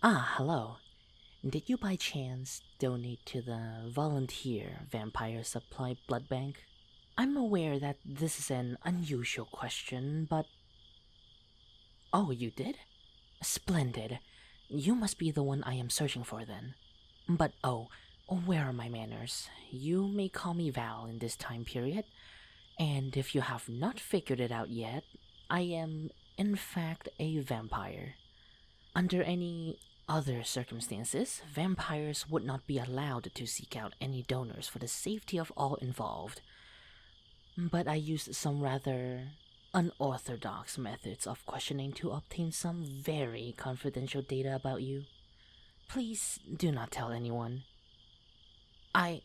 Hello. Did you by chance donate to the Volunteer Vampire Supply Blood Bank? I'm aware that this is an unusual question, but... Oh, you did? Splendid. You must be the one I am searching for then. But where are my manners? You may call me Val in this time period, and if you have not figured it out yet, I am, in fact, a vampire. Under any other circumstances, vampires would not be allowed to seek out any donors for the safety of all involved. But I used some rather unorthodox methods of questioning to obtain some very confidential data about you. Please do not tell anyone. I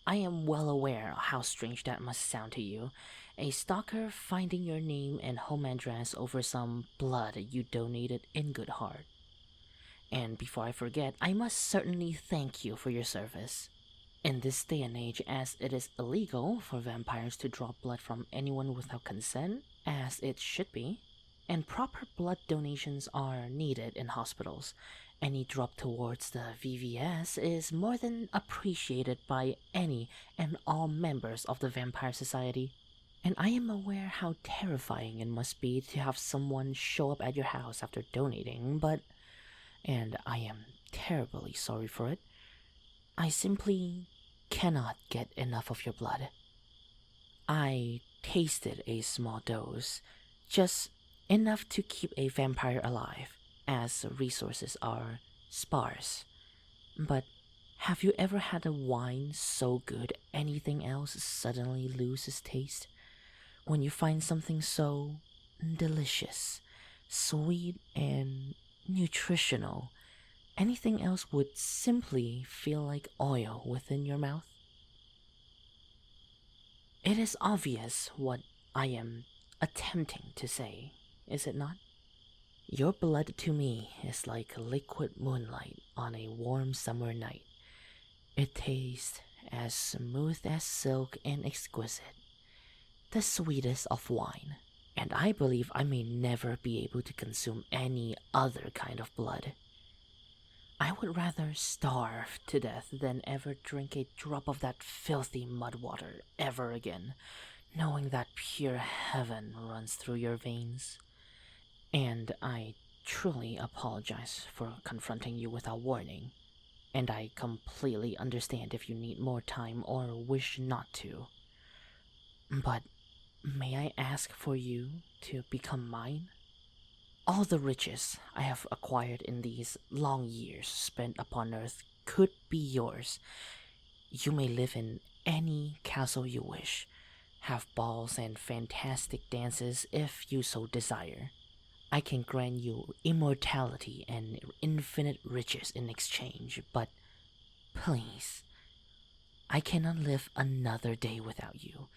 I am well aware how strange that must sound to you. A stalker finding your name and home address over some blood you donated in good heart. And before I forget, I must certainly thank you for your service. In this day and age, as it is illegal for vampires to draw blood from anyone without consent, as it should be, and proper blood donations are needed in hospitals, any drop towards the VVS is more than appreciated by any and all members of the Vampire Society. And I am aware how terrifying it must be to have someone show up at your house after donating, and I am terribly sorry for it, I simply cannot get enough of your blood. I tasted a small dose, just enough to keep a vampire alive, as resources are sparse. But have you ever had a wine so good anything else suddenly loses taste? When you find something so delicious, sweet, and nutritional, anything else would simply feel like oil within your mouth? It is obvious what I am attempting to say, is it not? Your blood to me is like liquid moonlight on a warm summer night. It tastes as smooth as silk and exquisite, the sweetest of wine, and I believe I may never be able to consume any other kind of blood. I would rather starve to death than ever drink a drop of that filthy mud water ever again, knowing that pure heaven runs through your veins. And I truly apologize for confronting you without warning, and I completely understand if you need more time or wish not to. But may I ask for you to become mine? All the riches I have acquired in these long years spent upon Earth could be yours. You may live in any castle you wish, have balls and fantastic dances if you so desire. I can grant you immortality and infinite riches in exchange, but please, I cannot live another day without you.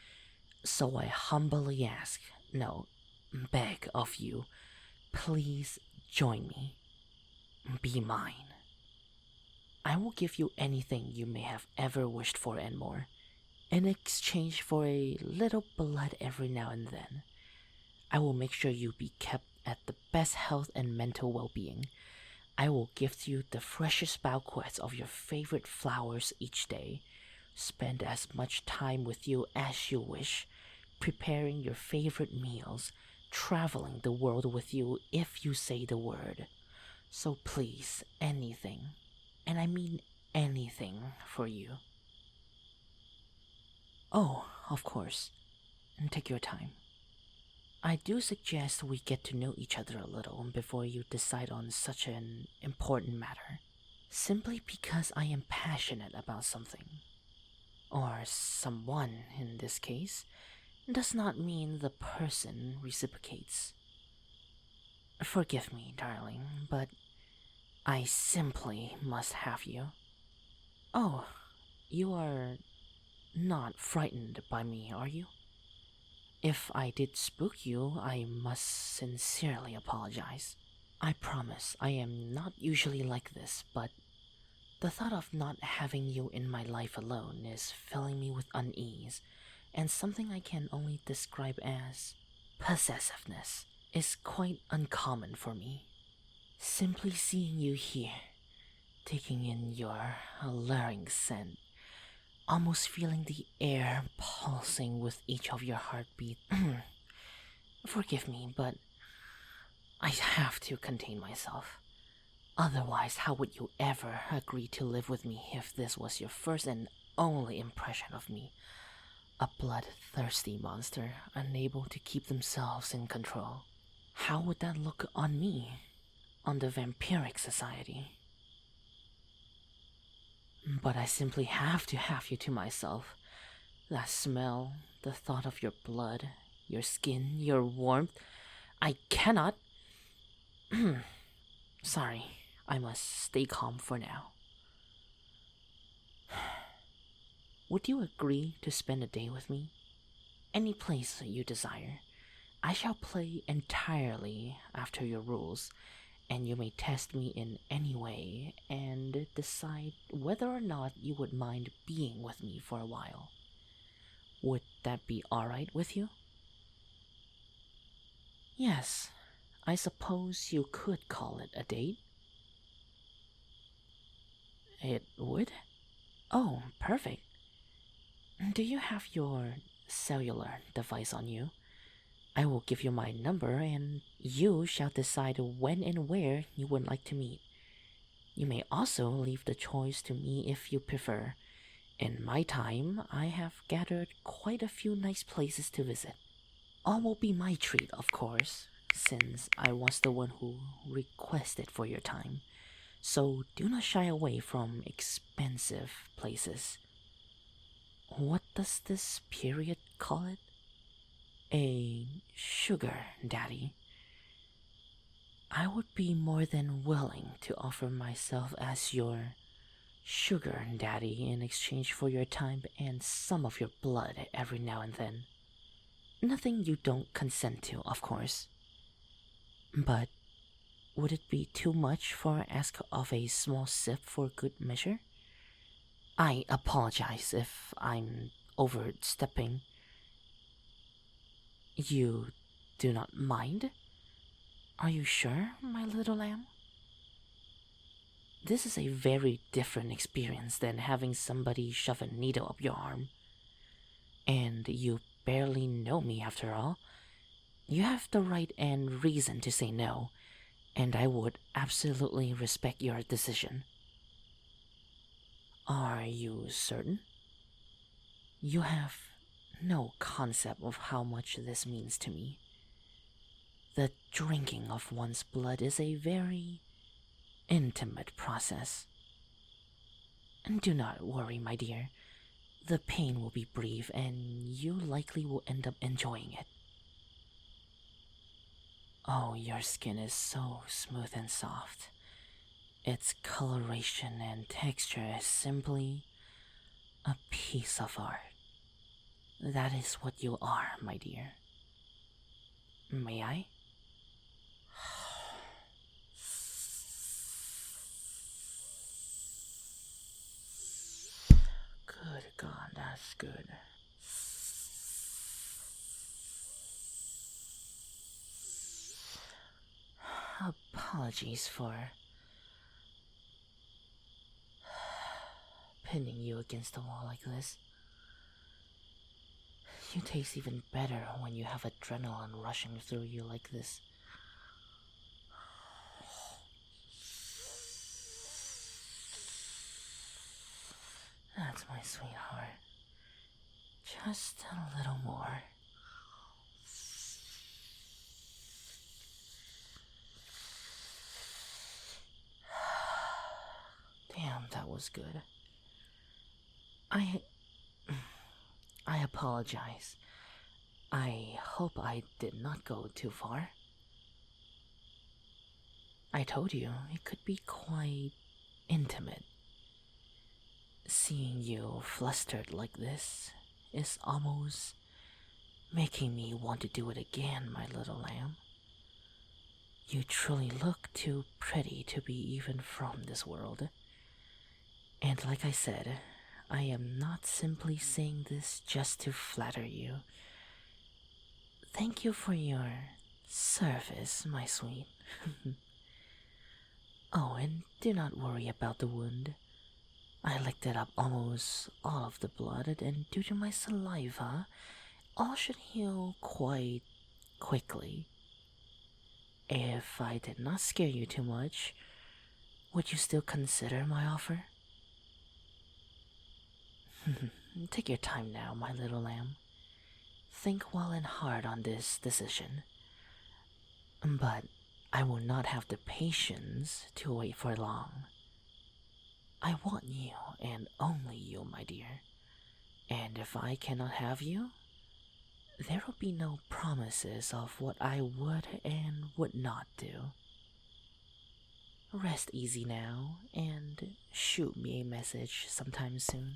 So I humbly ask, no, beg of you, please join me. Be mine. I will give you anything you may have ever wished for and more, in exchange for a little blood every now and then. I will make sure you be kept at the best health and mental well-being. I will gift you the freshest bouquets of your favorite flowers each day, spend as much time with you as you wish, preparing your favorite meals, traveling the world with you if you say the word. So please, anything, and I mean anything, for you. Oh, of course, and take your time. I do suggest we get to know each other a little before you decide on such an important matter, simply because I am passionate about something, or someone in this case, does not mean the person reciprocates. Forgive me, darling, but I simply must have you. Oh, you are not frightened by me, are you? If I did spook you, I must sincerely apologize. I promise I am not usually like this, but the thought of not having you in my life alone is filling me with unease, and something I can only describe as possessiveness is quite uncommon for me. Simply seeing you here, taking in your alluring scent, almost feeling the air pulsing with each of your heartbeats. Forgive me, but I have to contain myself. Otherwise, how would you ever agree to live with me if this was your first and only impression of me? A bloodthirsty monster, unable to keep themselves in control. How would that look on me, on the vampiric society? But I simply have to have you to myself. That smell, the thought of your blood, your skin, your warmth. I cannot. Sorry, I must stay calm for now. Would you agree to spend a day with me? Any place you desire. I shall play entirely after your rules, and you may test me in any way and decide whether or not you would mind being with me for a while. Would that be alright with you? Yes, I suppose you could call it a date. It would? Oh, perfect. Do you have your cellular device on you? I will give you my number and you shall decide when and where you would like to meet. You may also leave the choice to me if you prefer. In my time, I have gathered quite a few nice places to visit. All will be my treat, of course, since I was the one who requested for your time. So do not shy away from expensive places. What does this period call it? A sugar daddy. I would be more than willing to offer myself as your sugar daddy in exchange for your time and some of your blood every now and then. Nothing you don't consent to, of course. But would it be too much for ask of a small sip for good measure? I apologize if I'm overstepping. You do not mind? Are you sure, my little lamb? This is a very different experience than having somebody shove a needle up your arm. And you barely know me after all. You have the right and reason to say no, and I would absolutely respect your decision. Are you certain? You have no concept of how much this means to me. The drinking of one's blood is a very intimate process. And do not worry, my dear. The pain will be brief and you likely will end up enjoying it. Oh, your skin is so smooth and soft. Its coloration and texture is simply a piece of art. That is what you are, my dear. May I? Good God, that's good. Apologies for pinning you against the wall like this. You taste even better when you have adrenaline rushing through you like this. That's my sweetheart. Just a little more. Damn, that was good. I apologize. I hope I did not go too far. I told you it could be quite intimate. Seeing you flustered like this is almost making me want to do it again, my little lamb. You truly look too pretty to be even from this world. And like I said, I am not simply saying this just to flatter you. Thank you for your service, my sweet. Oh, and do not worry about the wound. I licked it up almost all of the blood, and due to my saliva, all should heal quite quickly. If I did not scare you too much, would you still consider my offer? Take your time now, my little lamb. Think well and hard on this decision. But I will not have the patience to wait for long. I want you and only you, my dear. And if I cannot have you, there will be no promises of what I would and would not do. Rest easy now and shoot me a message sometime soon.